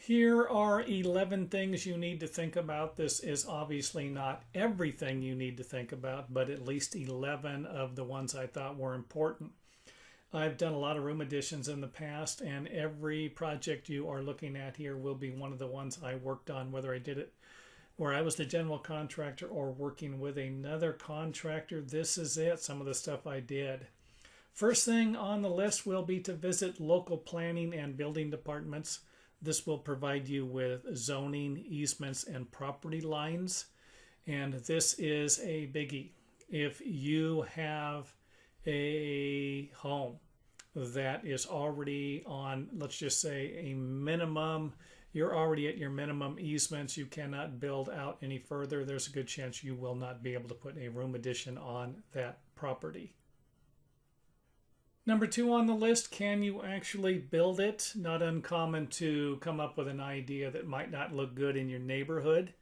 Here are 11 things you need to think about. This is obviously not everything you need to think about, but at least 11 of the ones I thought were important. I've done a lot of room additions in the past, and every project you are looking at here will be one of the ones I worked on, whether I did it where I was the general contractor or working with another contractor. This is it, some of the stuff I did. First thing on the list will be to visit local planning and building departments. This will provide you with zoning, easements, and property lines. And this is a biggie. If you have a home that is already on, let's just say, a minimum, you're already at your minimum easements, you cannot build out any further, there's a good chance you will not be able to put a room addition on that property. Number 2 on the list, can you actually build it? Not uncommon to come up with an idea that might not look good in your neighborhood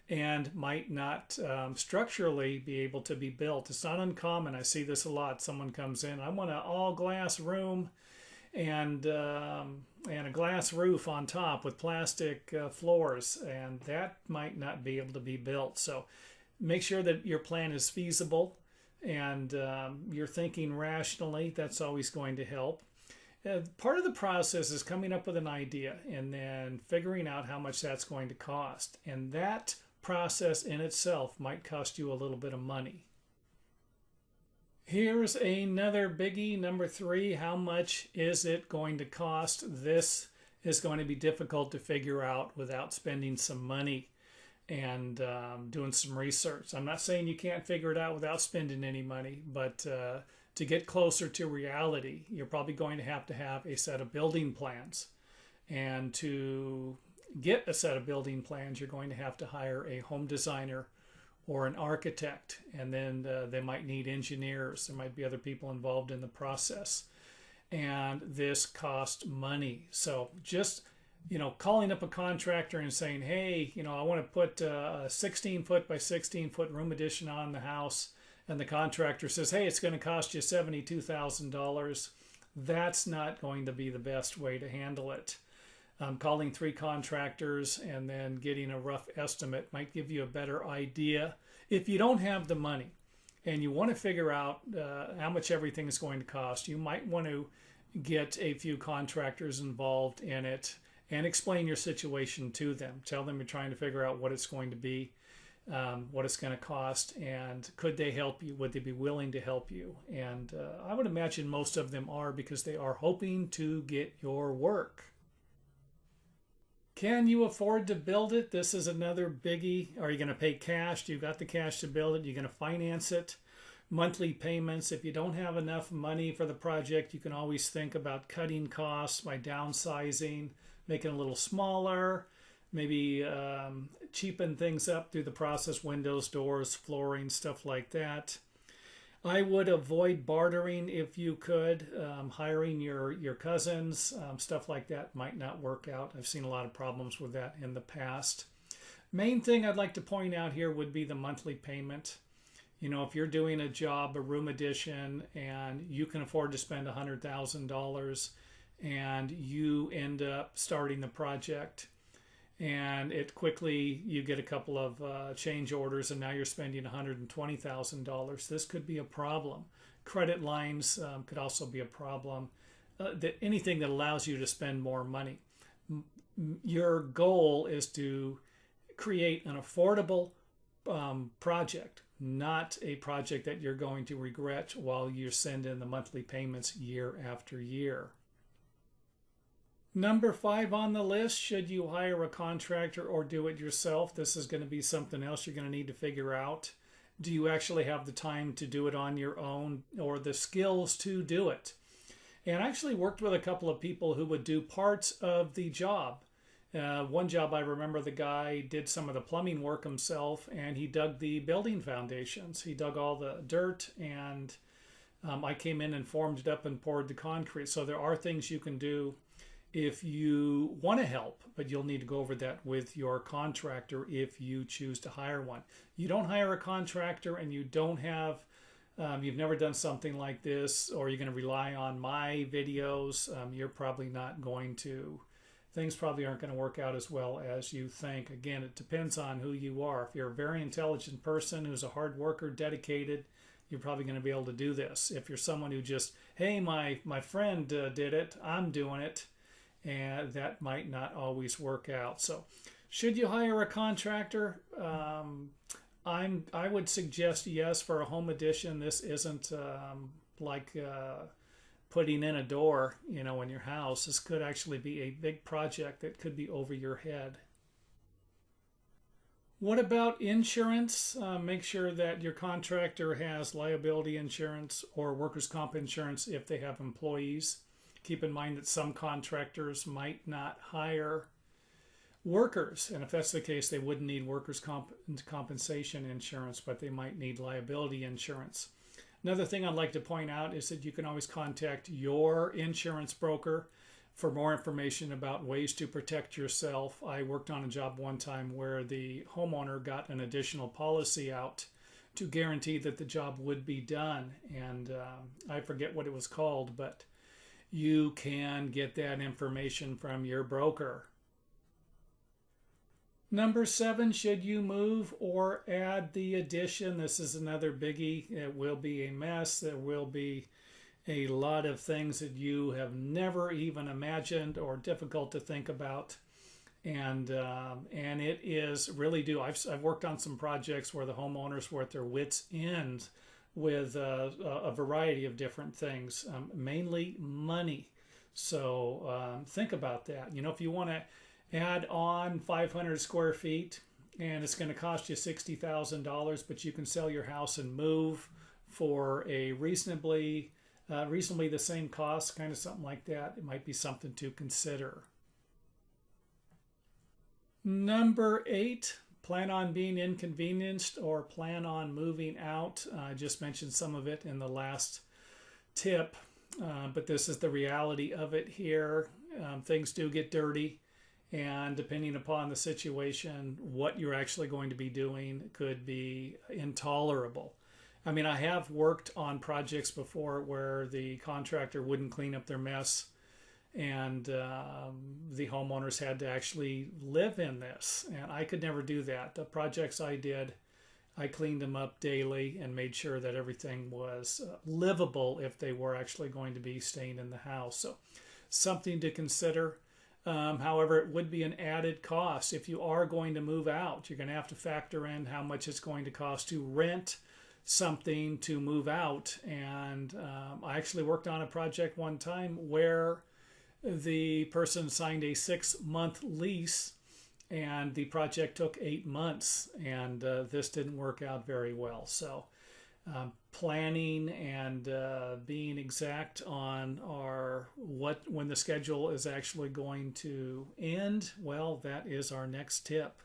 and might not structurally be able to be built. It's not uncommon. I see this a lot. Someone comes in, I want an all glass room and a glass roof on top with plastic floors, and that might not be able to be built. So make sure that your plan is feasible and you're thinking rationally. That's always going to help. Part of the process is coming up with an idea and then figuring out how much that's going to cost. And that process in itself might cost you a little bit of money. Here's another biggie, number 3. How much is it going to cost? This is going to be difficult to figure out without spending some money and doing some research. I'm not saying you can't figure it out without spending any money, but to get closer to reality, you're probably going to have a set of building plans. And to get a set of building plans, you're going to have to hire a home designer or an architect, and then they might need engineers. There might be other people involved in the process, and this costs money. So just calling up a contractor and saying, hey, I want to put a 16-foot by 16-foot room addition on the house, and the contractor says, hey, it's going to cost you $72,000. That's not going to be the best way to handle it. Calling 3 contractors and then getting a rough estimate might give you a better idea. If you don't have the money and you want to figure out how much everything is going to cost, you might want to get a few contractors involved in it and explain your situation to them. Tell them you're trying to figure out what it's going to be, what it's going to cost, and could they help you? Would they be willing to help you? And I would imagine most of them are, because they are hoping to get your work. Can you afford to build it? This is another biggie. Are you going to pay cash? Do you got the cash to build it? You're going to finance it? Monthly payments. If you don't have enough money for the project, you can always think about cutting costs by downsizing, making it a little smaller, maybe cheapen things up through the process, windows, doors, flooring, stuff like that. I would avoid bartering if you could. Hiring your cousins, stuff like that might not work out. I've seen a lot of problems with that in the past. Main thing I'd like to point out here would be the monthly payment. If you're doing a job, a room addition, and you can afford to spend $100,000 and you end up starting the project, and you get a couple of change orders, and now you're spending $120,000. This could be a problem. Credit lines could also be a problem. Anything that allows you to spend more money. Your goal is to create an affordable project, not a project that you're going to regret while you send in the monthly payments year after year. Number 5 on the list, should you hire a contractor or do it yourself? This is going to be something else you're going to need to figure out. Do you actually have the time to do it on your own, or the skills to do it? And I actually worked with a couple of people who would do parts of the job. One job I remember, the guy did some of the plumbing work himself, and he dug the building foundations. He dug all the dirt, and I came in and formed it up and poured the concrete. So there are things you can do if you want to help, but you'll need to go over that with your contractor if you choose to hire one. You don't hire a contractor and you don't have, you've never done something like this, or you're going to rely on my videos, you're probably not going to things probably aren't going to work out as well as you think. Again, it depends on who you are. If you're a very intelligent person who's a hard worker, dedicated, you're probably going to be able to do this. If you're someone who just, hey, my friend did it, I'm doing it, and that might not always work out. So should you hire a contractor? I would suggest yes for a home addition. This isn't like putting in a door, in your house. This could actually be a big project that could be over your head. What about insurance? Make sure that your contractor has liability insurance or workers' comp insurance if they have employees. Keep in mind that some contractors might not hire workers, and if that's the case, they wouldn't need compensation insurance, but they might need liability insurance. Another thing I'd like to point out is that you can always contact your insurance broker for more information about ways to protect yourself. I worked on a job one time where the homeowner got an additional policy out to guarantee that the job would be done, and I forget what it was called, but you can get that information from your broker. Number 7, should you move or add the addition? This is another biggie. It will be a mess. There will be a lot of things that you have never even imagined or difficult to think about. And it is really due. I've worked on some projects where the homeowners were at their wits' end with a variety of different things, mainly money. So think about that. If you want to add on 500 square feet and it's going to cost you $60,000, but you can sell your house and move for a reasonably the same cost, kind of something like that, it might be something to consider. Number 8, plan on being inconvenienced or plan on moving out. I just mentioned some of it in the last tip, but this is the reality of it here. Things do get dirty. And depending upon the situation, what you're actually going to be doing could be intolerable. I mean, I have worked on projects before where the contractor wouldn't clean up their mess, and the homeowners had to actually live in this. And I could never do that. The projects I did, I cleaned them up daily and made sure that everything was livable if they were actually going to be staying in the house. So something to consider. However, it would be an added cost. If you are going to move out, you're going to have to factor in how much it's going to cost to rent something to move out. And I actually worked on a project one time where the person signed a 6-month lease and the project took 8 months, and this didn't work out very well. So planning and being exact on when the schedule is actually going to end, well, that is our next tip.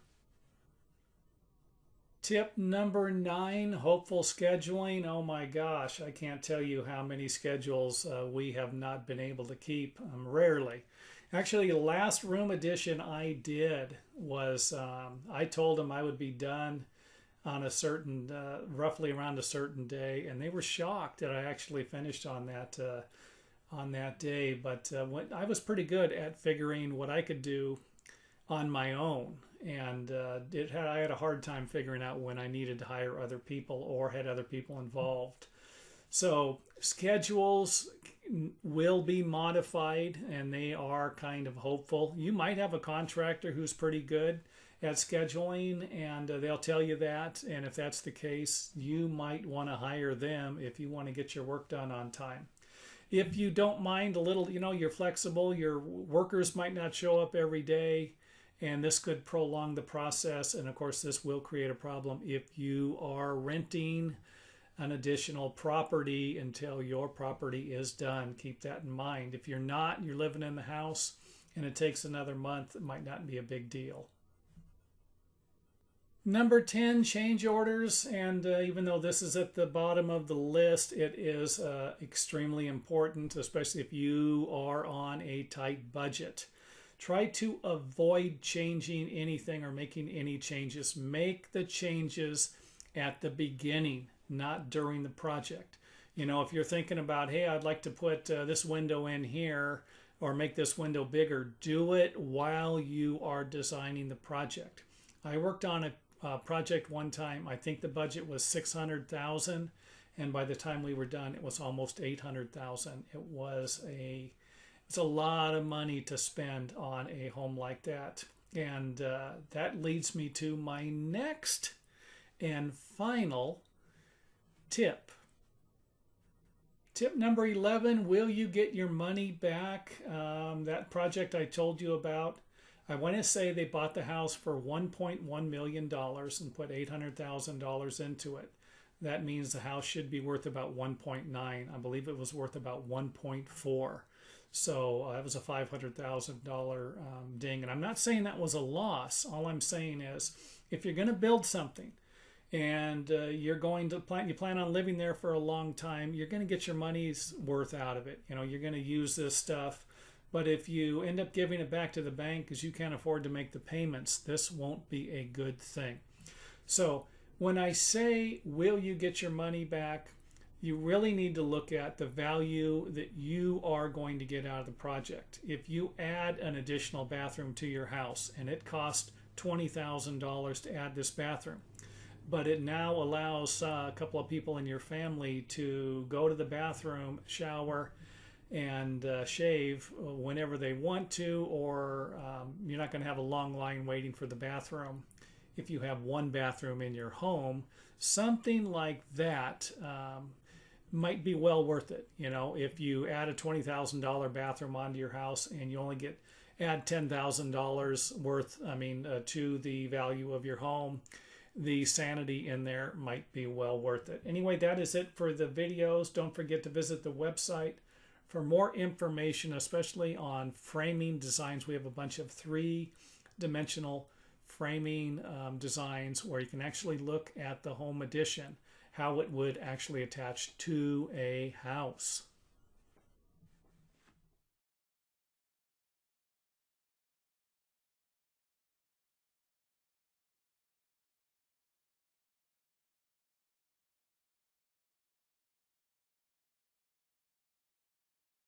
Tip number 9, hopeful scheduling. Oh my gosh, I can't tell you how many schedules we have not been able to keep. Rarely. Actually, the last room addition I did was I told them I would be done on a certain, roughly around a certain day, and they were shocked that I actually finished on that day. But I was pretty good at figuring what I could do on my own, and I had a hard time figuring out when I needed to hire other people or had other people involved. So schedules will be modified, and they are kind of hopeful. You might have a contractor who's pretty good at scheduling, and they'll tell you that, and if that's the case, you might want to hire them if you want to get your work done on time. If you don't mind a little, you're flexible, your workers might not show up every day, and this could prolong the process, and of course this will create a problem if you are renting an additional property until your property is done. Keep that in mind. If you're not, you're living in the house and it takes another month, it might not be a big deal. Number 10, change orders. And even though this is at the bottom of the list, it is extremely important, especially if you are on a tight budget. Try to avoid changing anything or making any changes. Make the changes at the beginning, not during the project. If you're thinking about, hey, I'd like to put this window in here, or make this window bigger, do it while you are designing the project. I worked on a project one time. I think the budget was 600,000, and by the time we were done, it was almost 800,000. It's a lot of money to spend on a home like that. And that leads me to my next and final tip. Tip number 11, will you get your money back? That project I told you about, I want to say they bought the house for $1.1 million and put $800,000 into it. That means the house should be worth about 1.9. I believe it was worth about 1.4. So that was a $500,000 ding. And I'm not saying that was a loss. All I'm saying is if you're going to build something and you plan on living there for a long time, you're going to get your money's worth out of it. You know, you're going to use this stuff. But if you end up giving it back to the bank because you can't afford to make the payments, this won't be a good thing. So when I say, will you get your money back, you really need to look at the value that you are going to get out of the project. If you add an additional bathroom to your house and it cost $20,000 to add this bathroom, but it now allows a couple of people in your family to go to the bathroom, shower, and shave whenever they want to, or you're not going to have a long line waiting for the bathroom if you have one bathroom in your home. Something like that might be well worth it. You know, if you add a $20,000 bathroom onto your house and you only add $10,000 worth, to the value of your home, the sanity in there might be well worth it. Anyway, that is it for the videos. Don't forget to visit the website for more information, especially on framing designs. We have a bunch of 3-dimensional framing designs where you can actually look at the home addition, how it would actually attach to a house.